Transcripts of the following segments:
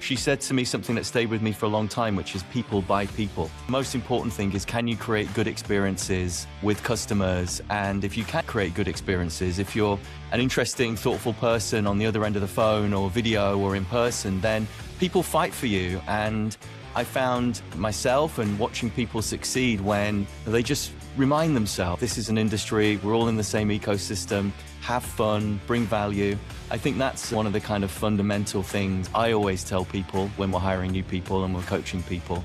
She said to me something that stayed with me for a long time, which is people buy people. The most important thing is, can you create good experiences with customers? And if you can create good experiences, if you're an interesting, thoughtful person on the other end of the phone or video or in person, then people fight for you. And I found myself and watching people succeed when they just remind themselves, this is an industry, we're all in the same ecosystem, have fun, bring value. I think that's one of the kind of fundamental things I always tell people when we're hiring new people and we're coaching people.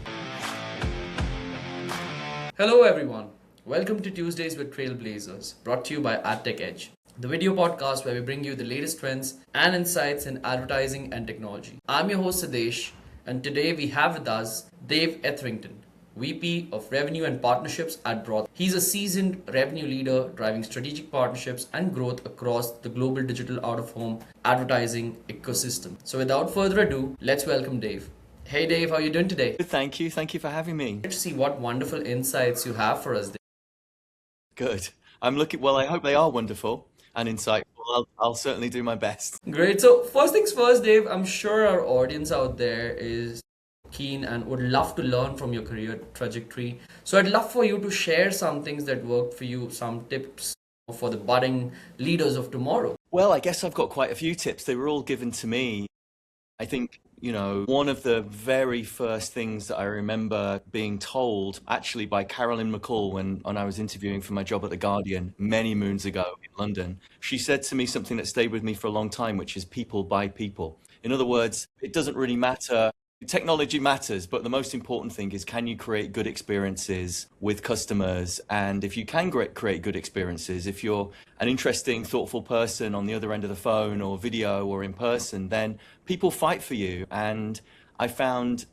Hello everyone, welcome to Tuesdays with Trailblazers, brought to you by AdTech Edge, the video podcast where we bring you the latest trends and insights in advertising and technology. I'm your host Sadesh, and today we have with us Dave Etherington, VP of Revenue and Partnerships at Broadsign. He's a seasoned revenue leader driving strategic partnerships and growth across the global digital out-of-home advertising ecosystem. So without further ado, let's welcome Dave. Hey Dave, how are you doing today? Thank you for having me. Great to see what wonderful insights you have for us, Dave. Good. I hope they are wonderful and insightful. I'll certainly do my best. Great. So first things first, Dave, I'm sure our audience out there is keen and would love to learn from your career trajectory. So I'd love for you to share some things that worked for you, some tips for the budding leaders of tomorrow. Well, I guess I've got quite a few tips. They were all given to me. I think, one of the very first things that I remember being told, actually by Carolyn McCall when I was interviewing for my job at The Guardian many moons ago in London, she said to me something that stayed with me for a long time, which is people buy people. In other words, it doesn't really matter. Technology matters, but the most important thing is, can you create good experiences with customers? And if you can create good experiences, if you're an interesting, thoughtful person on the other end of the phone or video or in person, then people fight for you. And I found,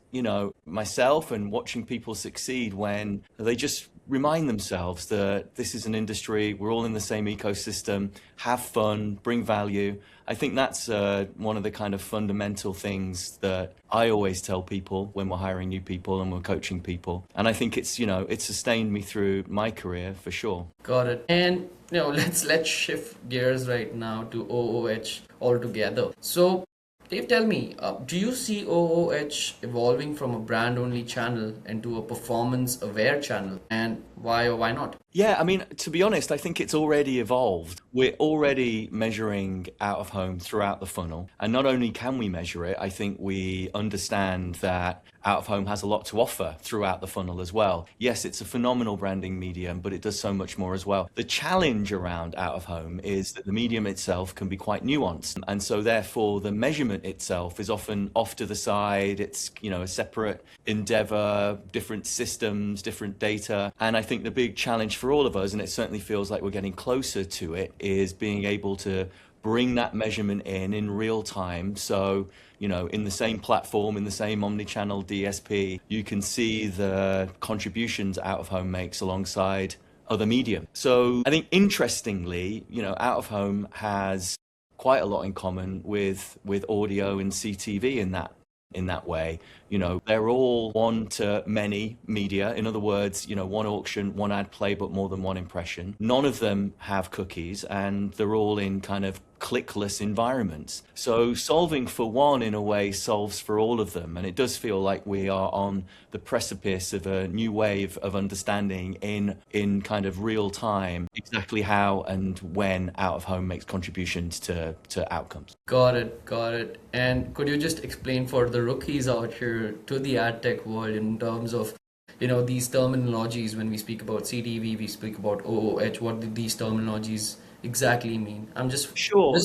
myself and watching people succeed when they just remind themselves that this is an industry, we're all in the same ecosystem, have fun, bring value. I think that's one of the kind of fundamental things that I always tell people when we're hiring new people and we're coaching people. And I think it's, it's sustained me through my career for sure. Got it. And, let's shift gears right now to OOH altogether. So Dave, tell me, do you see OOH evolving from a brand-only channel into a performance-aware channel? And why or why not? Yeah, to be honest, I think it's already evolved. We're already measuring out-of-home throughout the funnel. And not only can we measure it, I think we understand that out-of-home has a lot to offer throughout the funnel as well. Yes, it's a phenomenal branding medium, but it does so much more as well. The challenge around out-of-home is that the medium itself can be quite nuanced. And so therefore, the measurement itself is often off to the side. It's, a separate endeavor, different systems, different data. And I think the big challenge for all of us, and it certainly feels like we're getting closer to it, is being able to bring that measurement in real time. So, in the same platform, in the same omnichannel DSP, you can see the contributions out-of-home makes alongside other media. So I think interestingly, out-of-home has quite a lot in common with audio and CTV in that way. They're all one to many media. In other words, one auction, one ad play, but more than one impression. None of them have cookies, and they're all in kind of clickless environments. So solving for one in a way solves for all of them. And it does feel like we are on the precipice of a new wave of understanding in kind of real time exactly how and when out-of-home makes contributions to outcomes. Got it. And could you just explain for the rookies out here to the ad tech world in terms of these terminologies? When we speak about CTV, we speak about OOH, what do these terminologies exactly mean? I'm just sure.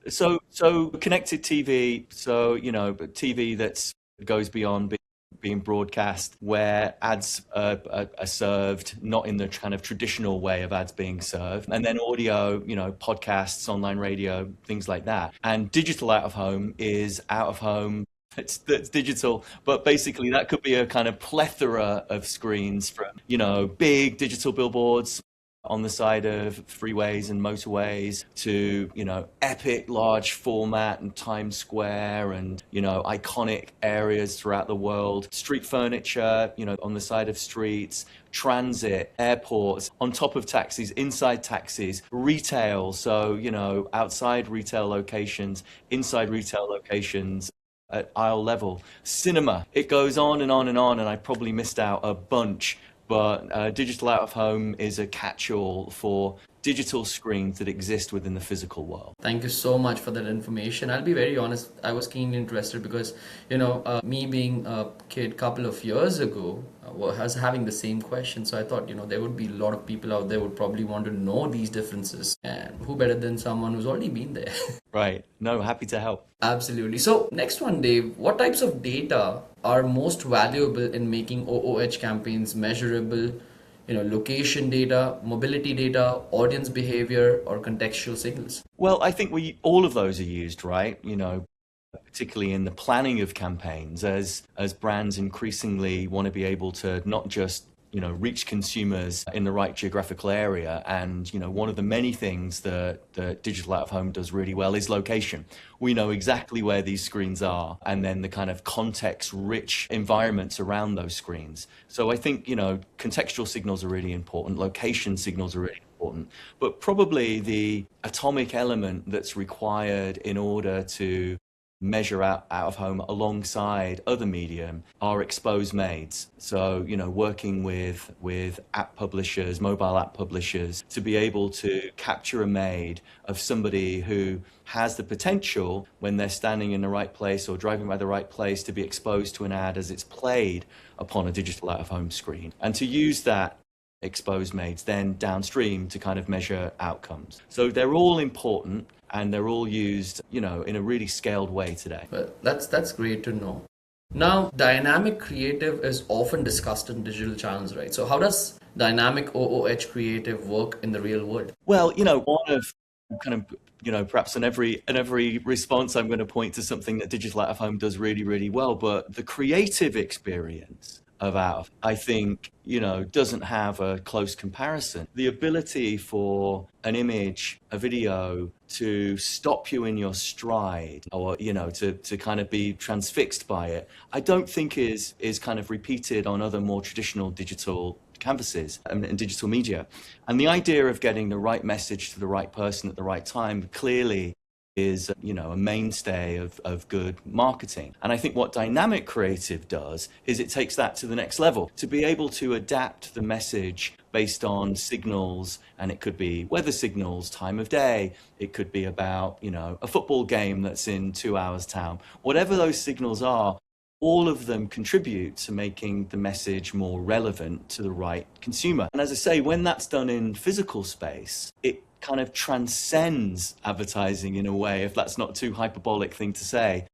So connected TV, TV that goes beyond being broadcast, where ads are served not in the kind of traditional way of ads being served, and then audio, podcasts, online radio, things like that. And digital out of home is out of home. That's digital, but basically that could be a kind of plethora of screens from, big digital billboards on the side of freeways and motorways to, epic large format and Times Square and, iconic areas throughout the world, street furniture, on the side of streets, transit, airports, on top of taxis, inside taxis, retail. So, outside retail locations, inside retail locations, at aisle level. Cinema, it goes on and on and on, and I probably missed out a bunch, but digital out of home is a catch-all for digital screens that exist within the physical world. Thank you so much for that information. I'll be very honest, I was keenly interested because, me being a kid couple of years ago, was having the same question. So I thought, there would be a lot of people out there who would probably want to know these differences. And who better than someone who's already been there? Right. No, happy to help. Absolutely. So next one, Dave, what types of data are most valuable in making OOH campaigns measurable? Location data, mobility data, audience behavior, or contextual signals? Well, I think all of those are used, right? Particularly in the planning of campaigns, as brands increasingly want to be able to not just reach consumers in the right geographical area. And, one of the many things that digital out of home does really well is location. We know exactly where these screens are and then the kind of context rich environments around those screens. So I think, contextual signals are really important. Location signals are really important, but probably the atomic element that's required in order to measure out of home alongside other medium are exposed mades. So, working with app publishers, mobile app publishers, to be able to capture a made of somebody who has the potential when they're standing in the right place or driving by the right place to be exposed to an ad as it's played upon a digital out of home screen, and to use that exposed mades then downstream to kind of measure outcomes. So they're all important and they're all used, in a really scaled way today. But that's great to know. Now, dynamic creative is often discussed in digital channels, right? So how does dynamic OOH creative work in the real world? Well, one of kind of, perhaps in every response, I'm going to point to something that digital out of home does really, really well, but the creative experience of I think, doesn't have a close comparison. The ability for an image, a video to stop you in your stride or, to kind of be transfixed by it, I don't think is kind of repeated on other more traditional digital canvases and digital media. And the idea of getting the right message to the right person at the right time clearly is, a mainstay of good marketing. And I think what dynamic creative does is it takes that to the next level, to be able to adapt the message based on signals, and it could be weather signals, time of day, it could be about, a football game that's in 2 hours town. Whatever those signals are, all of them contribute to making the message more relevant to the right consumer. And as I say, when that's done in physical space, it kind of transcends advertising in a way, if that's not too hyperbolic thing to say,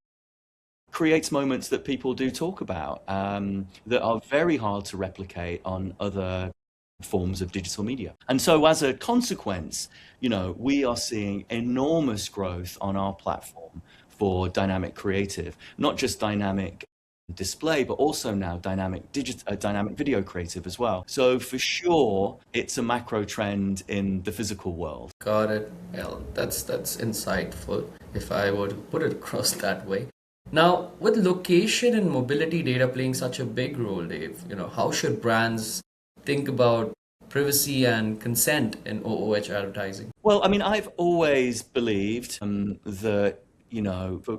creates moments that people do talk about that are very hard to replicate on other forms of digital media. And so as a consequence, we are seeing enormous growth on our platform for dynamic creative, not just dynamic display, but also now dynamic video creative as well. So for sure, it's a macro trend in the physical world. Got it. Well, that's insightful if I were to put it across that way. Now, with location and mobility data playing such a big role, Dave, how should brands think about privacy and consent in OOH advertising? Well, I've always believed that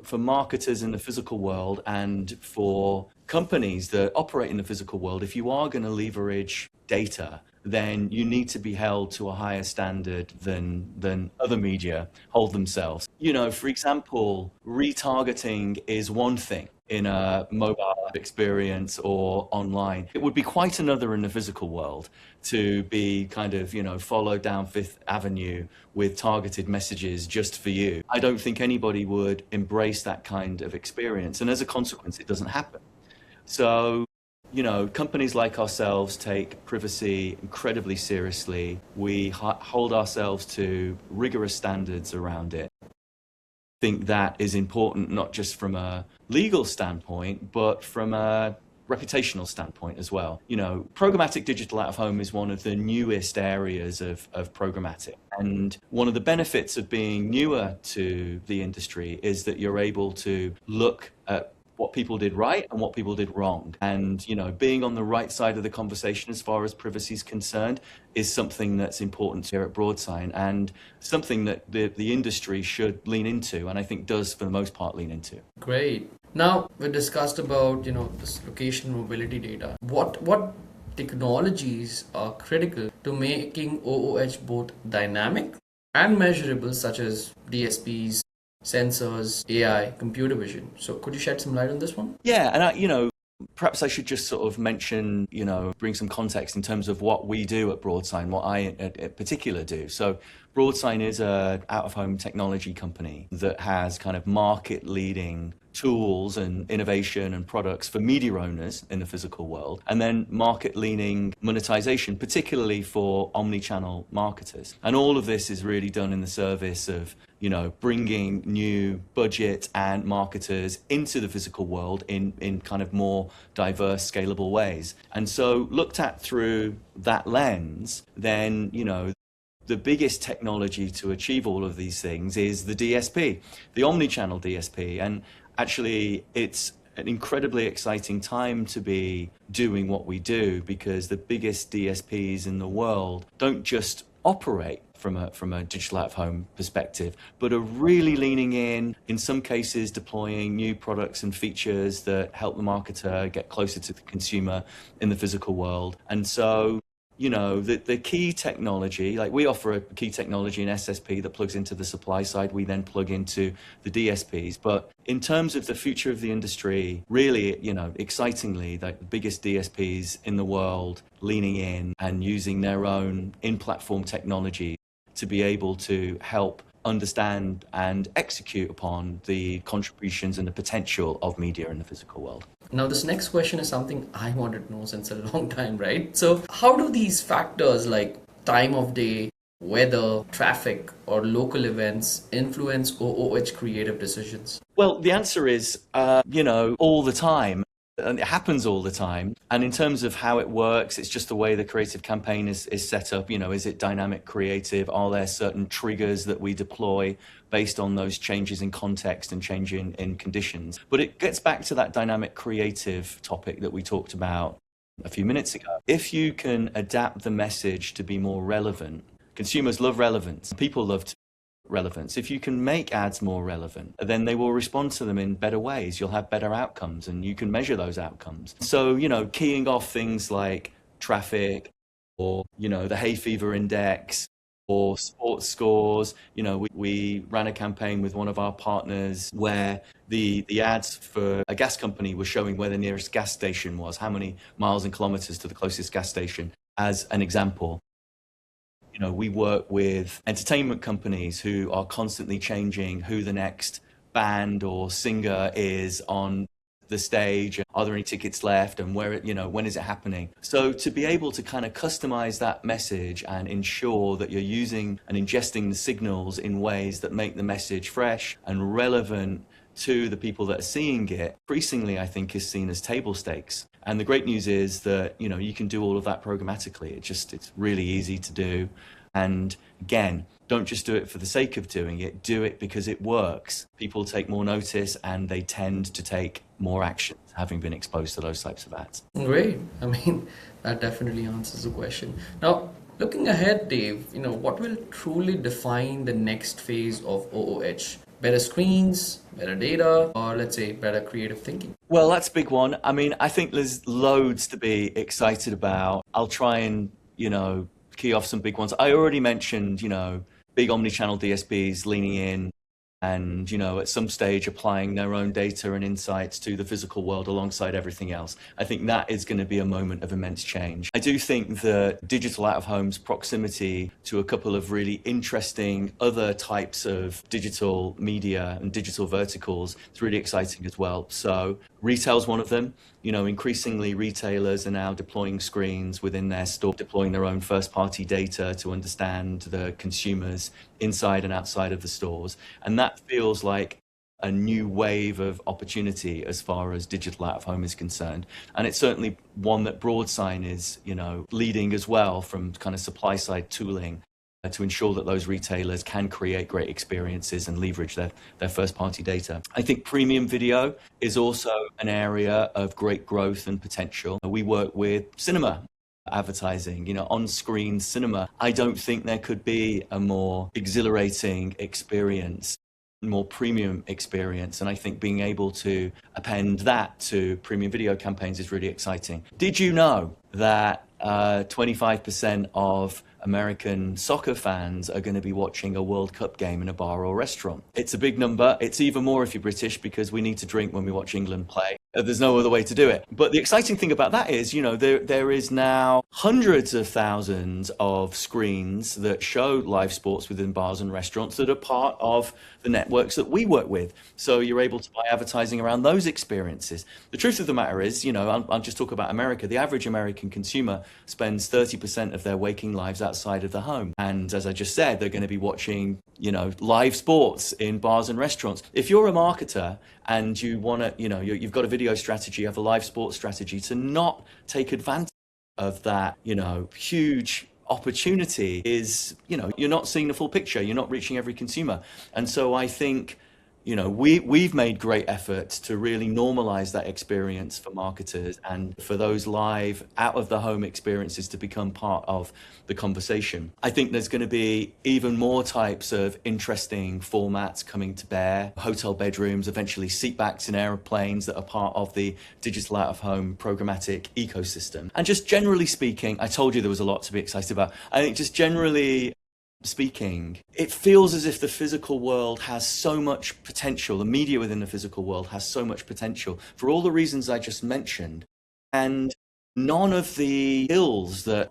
for marketers in the physical world and for companies that operate in the physical world, if you are going to leverage data, then you need to be held to a higher standard than other media hold themselves. For example, retargeting is one thing in a mobile experience or online. It would be quite another in the physical world to be kind of, followed down Fifth Avenue with targeted messages just for you. I don't think anybody would embrace that kind of experience. And as a consequence, it doesn't happen. So, companies like ourselves take privacy incredibly seriously. We hold ourselves to rigorous standards around it. I think that is important, not just from a legal standpoint, but from a reputational standpoint as well. Programmatic digital out of home is one of the newest areas of programmatic. And one of the benefits of being newer to the industry is that you're able to look at what people did right and what people did wrong. And, being on the right side of the conversation as far as privacy is concerned is something that's important here at Broadsign and something that the industry should lean into, and I think does for the most part lean into. Great. Now we discussed about this location mobility data. What technologies are critical to making OOH both dynamic and measurable, such as DSPs, sensors, AI, computer vision? So could you shed some light on this one? Yeah, and perhaps I should just sort of mention, bring some context in terms of what we do at Broadsign, what I in particular do. So Broadsign is a out-of-home technology company that has kind of market-leading tools and innovation and products for media owners in the physical world, and then market-leaning monetization, particularly for omnichannel marketers. And all of this is really done in the service of bringing new budget and marketers into the physical world in kind of more diverse, scalable ways. And so looked at through that lens, then, the biggest technology to achieve all of these things is the DSP, the omnichannel DSP. And actually, it's an incredibly exciting time to be doing what we do, because the biggest DSPs in the world don't just operate from a digital out-of-home perspective, but are really leaning in some cases deploying new products and features that help the marketer get closer to the consumer in the physical world. And so the key technology, like we offer a key technology in SSP that plugs into the supply side, we then plug into the DSPs. But in terms of the future of the industry, really, excitingly, the biggest DSPs in the world leaning in and using their own in-platform technology to be able to help understand and execute upon the contributions and the potential of media in the physical world. Now, this next question is something I wanted to know since a long time, right? So, how do these factors like time of day, weather, traffic, or local events influence OOH creative decisions? Well, the answer is, all the time. And it happens all the time. And in terms of how it works, it's just the way the creative campaign is set up. Is it dynamic creative? Are there certain triggers that we deploy based on those changes in context and change in conditions? But it gets back to that dynamic creative topic that we talked about a few minutes ago. If you can adapt the message to be more relevant, consumers love relevance. People love relevance. If you can make ads more relevant, then they will respond to them in better ways. You'll have better outcomes and you can measure those outcomes. So, keying off things like traffic or, the hay fever index or sports scores. We ran a campaign with one of our partners where the ads for a gas company were showing where the nearest gas station was, how many miles and kilometers to the closest gas station, as an example. We work with entertainment companies who are constantly changing who the next band or singer is on the stage. Are there any tickets left, and when is it happening? So to be able to kind of customize that message and ensure that you're using and ingesting the signals in ways that make the message fresh and relevant to the people that are seeing it, increasingly, I think, is seen as table stakes. And the great news is that, you can do all of that programmatically. It's really easy to do. And again, don't just do it for the sake of doing it. Do it because it works. People take more notice and they tend to take more action, having been exposed to those types of ads. Great. I mean, that definitely answers the question. Now, looking ahead, Dave, what will truly define the next phase of OOH? Better screens, better data, or let's say better creative thinking? Well, that's a big one. I mean, I think there's loads to be excited about. I'll try and, key off some big ones. I already mentioned, big omnichannel DSPs leaning in and, at some stage applying their own data and insights to the physical world alongside everything else. I think that is going to be a moment of immense change. I do think that digital out-of-home's proximity to a couple of really interesting other types of digital media and digital verticals is really exciting as well. So retail's one of them. Increasingly retailers are now deploying screens within their store, deploying their own first-party data to understand the consumers inside and outside of the stores. And that feels like a new wave of opportunity as far as digital out-of-home is concerned. And it's certainly one that Broadsign is, leading as well, from kind of supply-side tooling to ensure that those retailers can create great experiences and leverage their first-party data. I think premium video is also an area of great growth and potential. We work with cinema advertising, on-screen cinema. I don't think there could be a more exhilarating experience more premium experience. And I think being able to append that to premium video campaigns is really exciting. Did you know that 25% of American soccer fans are going to be watching a World Cup game in a bar or restaurant? It's a big number. It's even more if you're British, because we need to drink when we watch England play. There's no other way to do it. But the exciting thing about that is, there is now hundreds of thousands of screens that show live sports within bars and restaurants that are part of the networks that we work with. So you're able to buy advertising around those experiences. The truth of the matter is, I'll just talk about America. The average American consumer spends 30% of their waking lives outside of the home. And as I just said, they're going to be watching, live sports in bars and restaurants. If you're a marketer and you want to, you've got a video strategy, you have a live sports strategy, to not take advantage of that, huge opportunity is, you're not seeing the full picture. You're not reaching every consumer. And so I think, we've made great efforts to really normalize that experience for marketers and for those live out of the home experiences to become part of the conversation. I think there's going to be even more types of interesting formats coming to bear. Hotel bedrooms, eventually seatbacks in airplanes that are part of the digital out of home programmatic ecosystem. And just generally speaking, I told you there was a lot to be excited about. I think just generally speaking, it feels as if the physical world has so much potential, the media within the physical world has so much potential for all the reasons I just mentioned. And none of the ills that,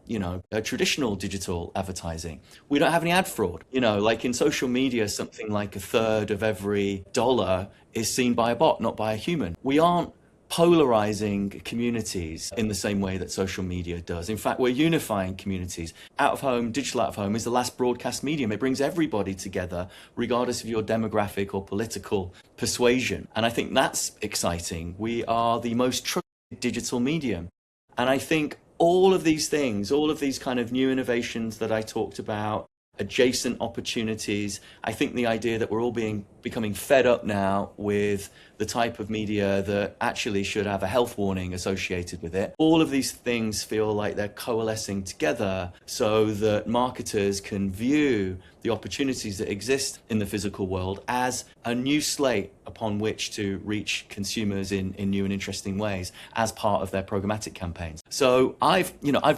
traditional digital advertising. We don't have any ad fraud. Like in social media, something like a third of every dollar is seen by a bot, not by a human. We aren't polarizing communities in the same way that social media does. In fact, we're unifying communities. Out of home, digital out of home is the last broadcast medium. It brings everybody together, regardless of your demographic or political persuasion. And I think that's exciting. We are the most trusted digital medium. And I think all of these things, all of these kind of new innovations that I talked about, adjacent opportunities, I think the idea that we're all becoming fed up now with the type of media that actually should have a health warning associated with it. All of these things feel like they're coalescing together so that marketers can view the opportunities that exist in the physical world as a new slate upon which to reach consumers in new and interesting ways as part of their programmatic campaigns. So I've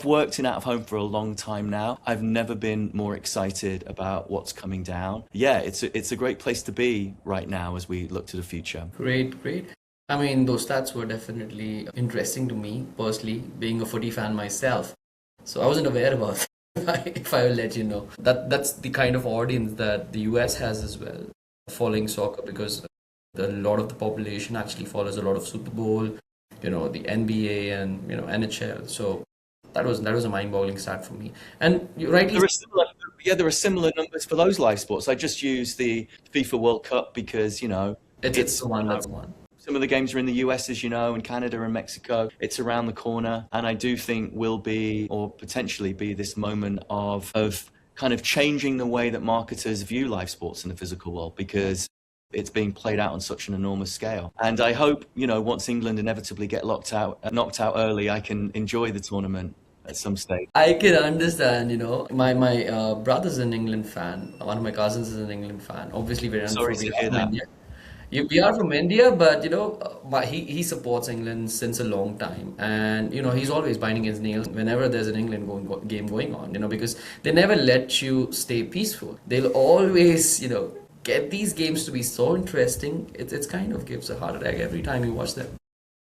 worked in out of home for a long time now. I've never been more excited about what's coming down. Yeah, it's a great place to be right now as we look to the future. Great. I mean, those stats were definitely interesting to me personally, being a footy fan myself. So I wasn't aware about that, if I will let you know. That's the kind of audience that the US has as well, following soccer, because a lot of the population actually follows a lot of Super Bowl, the NBA and NHL. So that was a mind-boggling stat for me. And you rightly there are similar numbers for those live sports. I just use the FIFA World Cup because it's the one that's one. Some of the games are in the US, as you know, and Canada and Mexico. It's around the corner. And I do think will be, or potentially be, this moment of kind of changing the way that marketers view live sports in the physical world, because it's being played out on such an enormous scale. And I hope, once England inevitably get knocked out early, I can enjoy the tournament at some stage. I can understand, my brother's an England fan. One of my cousins is an England fan. Obviously, we're Sorry to hear that. We are from India, but he supports England since a long time, and he's always biting his nails whenever there's an England game going on. Because they never let you stay peaceful. They'll always get these games to be so interesting. It's kind of gives a heart attack every time you watch them.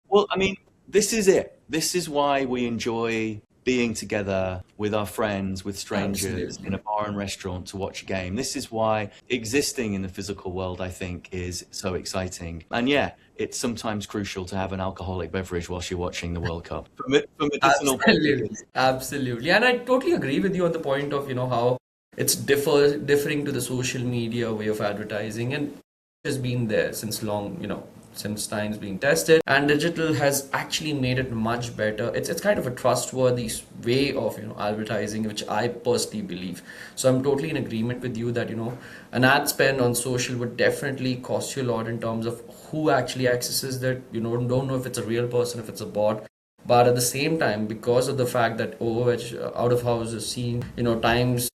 Well, I mean, this is it. This is why we enjoy being together with our friends, with strangers, in a bar and restaurant to watch a game. This is why existing in the physical world, I think, is so exciting. And yeah, it's sometimes crucial to have an alcoholic beverage whilst you're watching the World Cup. For medicinal purposes. Absolutely. And I totally agree with you on the point of, how it's differing to the social media way of advertising, and has been there since long, since times being tested, and digital has actually made it much better. It's kind of a trustworthy way of advertising, which I personally believe. So I'm totally in agreement with you that an ad spend on social would definitely cost you a lot in terms of who actually accesses that. Don't know if it's a real person, if it's a bot. But at the same time, because of the fact that DOOH out of house is seen times,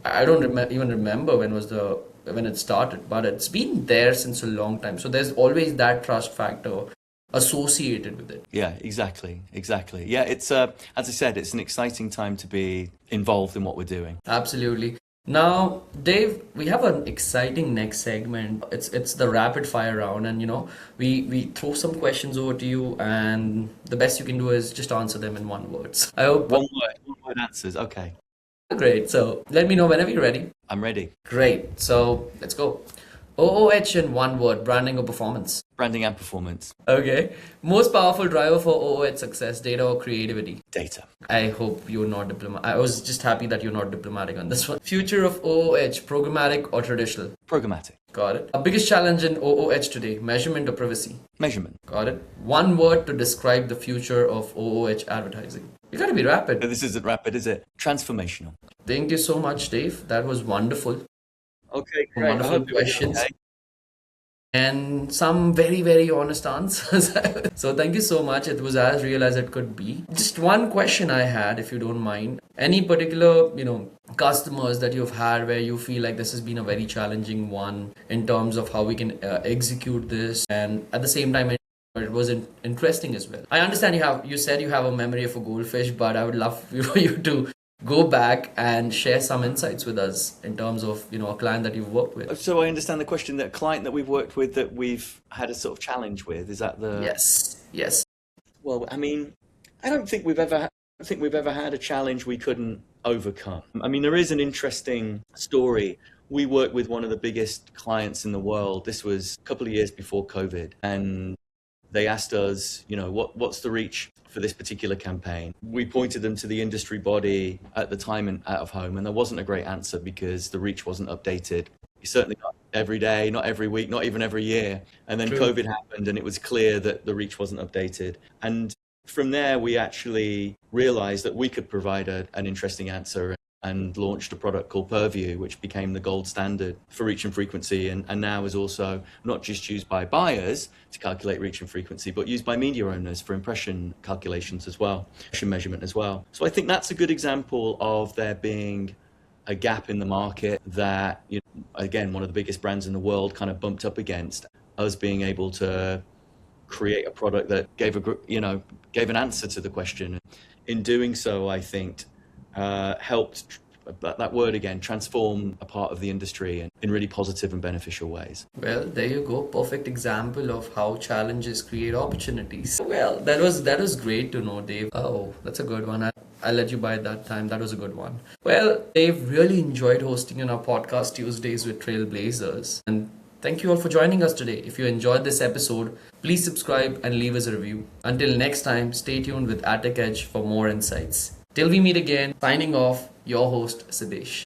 I don't even remember when was the when it started, but it's been there since a long time. So there's always that trust factor associated with it. Yeah, exactly. Yeah, it's as I said, it's an exciting time to be involved in what we're doing. Absolutely. Now, Dave, we have an exciting next segment. It's the rapid fire round, and we throw some questions over to you, and the best you can do is just answer them in one word. So I hope One word answers. Okay, great. So let me know whenever you're ready. I'm ready. Great. So let's go. OOH in one word, branding or performance. Branding and performance. Okay. Most powerful driver for OOH success, data or creativity? Data. I hope you're not diplomatic. I was just happy that you're not diplomatic on this one. Future of OOH, programmatic or traditional? Programmatic. Got it. Our biggest challenge in OOH today, measurement or privacy? Measurement. Got it. One word to describe the future of OOH advertising. You gotta be rapid. This isn't rapid, is it? Transformational. Thank you so much, Dave. That was wonderful. Okay, great. Wonderful questions. Okay. And some very, very honest answers. So thank you so much. It was as real as it could be. Just one question I had, if you don't mind. Any particular, customers that you've had where you feel like this has been a very challenging one in terms of how we can execute this, and at the same time, it was interesting as well. I understand you said you have a memory of a goldfish, but I would love for you to go back and share some insights with us in terms of a client that you've worked with. So I understand the question, that client that we've worked with that we've had a sort of challenge with, is that the... Yes. Well, I mean, I don't think we've ever had a challenge we couldn't overcome. I mean, there is an interesting story. We worked with one of the biggest clients in the world. This was a couple of years before COVID, and they asked us, what's the reach for this particular campaign? We pointed them to the industry body at the time in out of home, and there wasn't a great answer because the reach wasn't updated. Certainly not every day, not every week, not even every year. And then True. COVID happened, and it was clear that the reach wasn't updated. And from there, we actually realized that we could provide an interesting answer, and launched a product called Purview, which became the gold standard for reach and frequency, and now is also not just used by buyers to calculate reach and frequency, but used by media owners for impression calculations as well, impression measurement as well. So I think that's a good example of there being a gap in the market that, again, one of the biggest brands in the world kind of bumped up against, us being able to create a product that gave an answer to the question. In doing so, I think helped, that word again, transform a part of the industry in really positive and beneficial ways. Well, there you go. Perfect example of how challenges create opportunities. Well, that was great to know, Dave. Oh, that's a good one. I'll let you buy it that time. That was a good one. Well, Dave, really enjoyed hosting on our podcast Tuesdays with Trailblazers. And thank you all for joining us today. If you enjoyed this episode, please subscribe and leave us a review. Until next time, stay tuned with AdTech Edge for more insights. Till we meet again, signing off, your host, Siddesh.